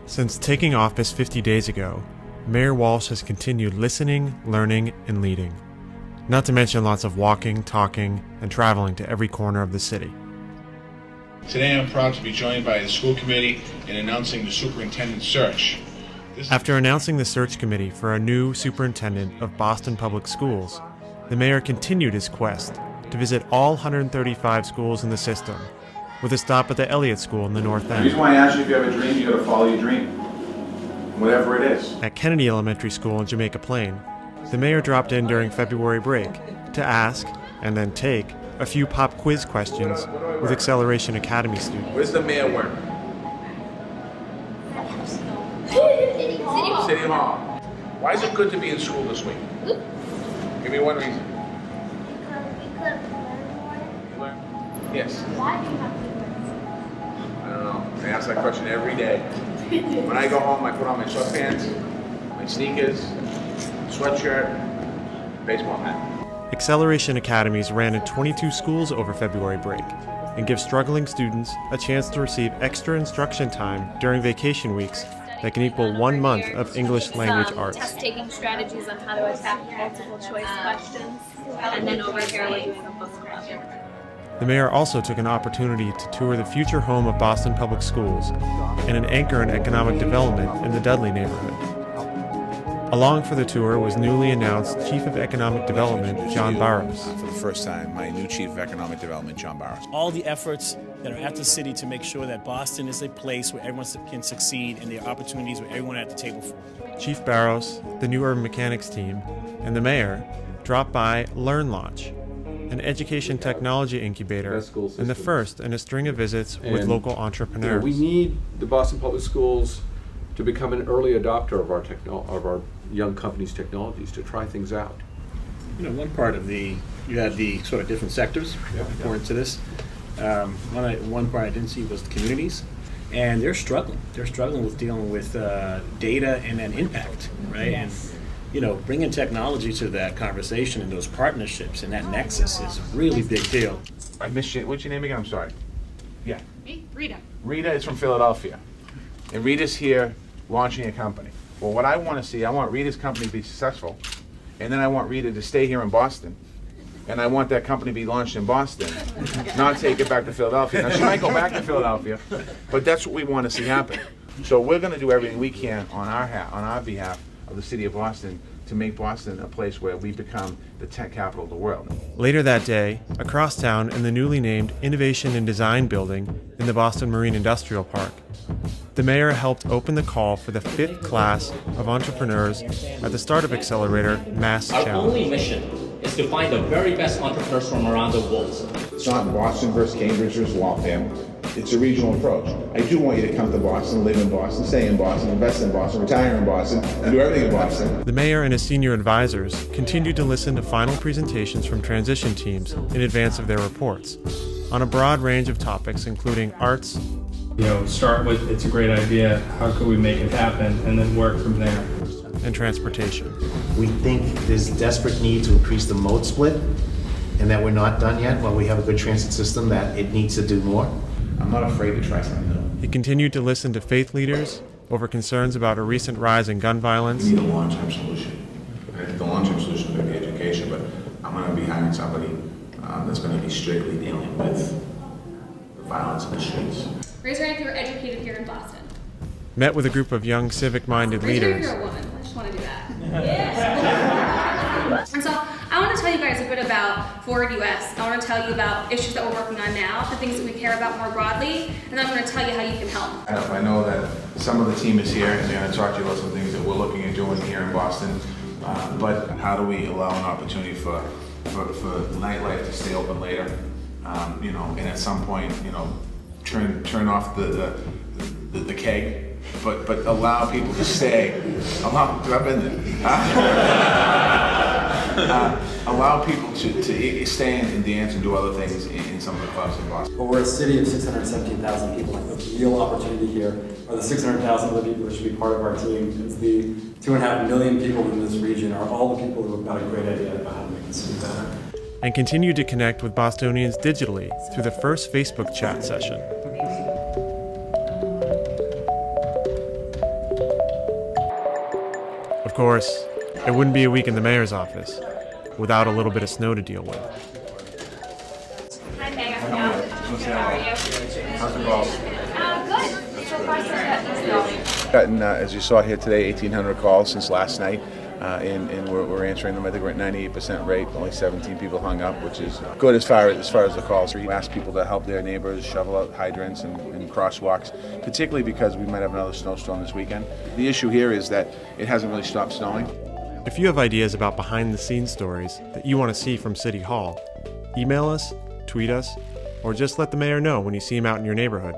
Since taking office 50 days ago, Mayor Walsh has continued listening, learning, and leading. Not to mention lots of walking, talking, and traveling to every corner of the city. Today I'm proud to be joined by the school committee in announcing the superintendent search. After announcing the search committee for a new superintendent of Boston Public Schools, the mayor continued his quest to visit all 135 schools in the system, with a stop at the Elliott School in the North End. The reason why I asked you if you have a dream, you gotta follow your dream, whatever it is. At Kennedy Elementary School in Jamaica Plain, the mayor dropped in during February break to ask, and then take, a few pop quiz questions with Acceleration Academy students. Where's the mayor work? City Hall. Why is it good to be in school this week? Give me one reason. Yes. Why do you have to I don't know. I ask that question every day. When I go home, I put on my sweatpants, my sneakers, sweatshirt, baseball hat. Acceleration Academies ran in 22 schools over February break and give struggling students a chance to receive extra instruction time during vacation weeks that can equal 1 month of English language arts. Test-taking strategies on how to attack multiple choice questions, and then over here we're doing a book club. The mayor also took an opportunity to tour the future home of Boston Public Schools and an anchor in economic development in the Dudley neighborhood. Along for the tour was newly announced Chief of Economic Development, John Barrows. For the first time, my new Chief of Economic Development, John Barrows. All the efforts that are at the city to make sure that Boston is a place where everyone can succeed and there are opportunities where everyone at the table for. Chief Barrows, the new urban mechanics team, and the mayor dropped by Learn Launch, an education technology incubator, and the first in a string of visits with local entrepreneurs. We need the Boston Public Schools to become an early adopter of our young companies' technologies, to try things out. You know, one part of you had the sort of different sectors according to this. One part I didn't see was the communities, and they're struggling. They're struggling with dealing with data and then impact, right? Yes. And you know, bringing technology to that conversation and those partnerships and that nexus is a really big deal. I missed you. What's your name again? I'm sorry. Yeah. Me? Rita. Rita is from Philadelphia. And Rita's here launching a company. Well, what I want to see, I want Rita's company to be successful. And then I want Rita to stay here in Boston. And I want that company to be launched in Boston, not take it back to Philadelphia. Now, she might go back to Philadelphia, but that's what we want to see happen. So we're going to do everything we can on our behalf of the city of Boston to make Boston a place where we become the tech capital of the world. Later that day, across town in the newly named Innovation and Design Building in the Boston Marine Industrial Park, the mayor helped open the call for the 5th class of entrepreneurs at the Startup Accelerator Mass Our Challenge. only mission is to find the very best entrepreneurs from around the world. It's not Boston versus Cambridge versus Waltham. It's a regional approach. I do want you to come to Boston, live in Boston, stay in Boston, invest in Boston, retire in Boston, and do everything in Boston. The mayor and his senior advisors continued to listen to final presentations from transition teams in advance of their reports on a broad range of topics, including arts. Start with, it's a great idea, how could we make it happen, and then work from there. And transportation. We think there's desperate need to increase the mode split, and that we're not done yet. While we have a good transit system, that it needs to do more. I'm not afraid to try something new. He continued to listen to faith leaders over concerns about a recent rise in gun violence. We need a long-term solution. I think the long-term solution is going to be education, but I'm going to be hiring somebody that's going to be strictly dealing with the violence in the streets. Raise your hand if you're educated here in Boston. Met with a group of young civic-minded Raise your hand leaders. if you're a woman. I just want to do that. And so I want to tell you guys a bit about Forward US. I want to tell you about issues that we're working on now, the things that we care about more broadly, and then I'm going to tell you how you can help. I know that some of the team is here and they're going to talk to you about some things that we're looking at doing here in Boston. But how do we allow an opportunity for nightlife to stay open later? And at some point, turn off the keg, but allow people to stay. I've been there. Allow people to stay and dance and do other things in some of the clubs in Boston. But we're a city of 617,000 people. Like the real opportunity here are the 600,000 other people who should be part of our team. It's the 2.5 million people in this region are all the people who have got a great idea about how to make the city better. And continued to connect with Bostonians digitally through the first Facebook chat session. Of course, it wouldn't be a week in the mayor's office without a little bit of snow to deal with. Hi, Mayor. How are you? How's the golf? Good. So far, so good. Gotten, as you saw here today, 1,800 calls since last night, and we're answering them. I think we're at 98% rate. Only 17 people hung up, which is good as far as the calls. We ask people to help their neighbors shovel out hydrants and crosswalks, particularly because we might have another snowstorm this weekend. The issue here is that it hasn't really stopped snowing. If you have ideas about behind-the-scenes stories that you want to see from City Hall, email us, tweet us, or just let the mayor know when you see him out in your neighborhood.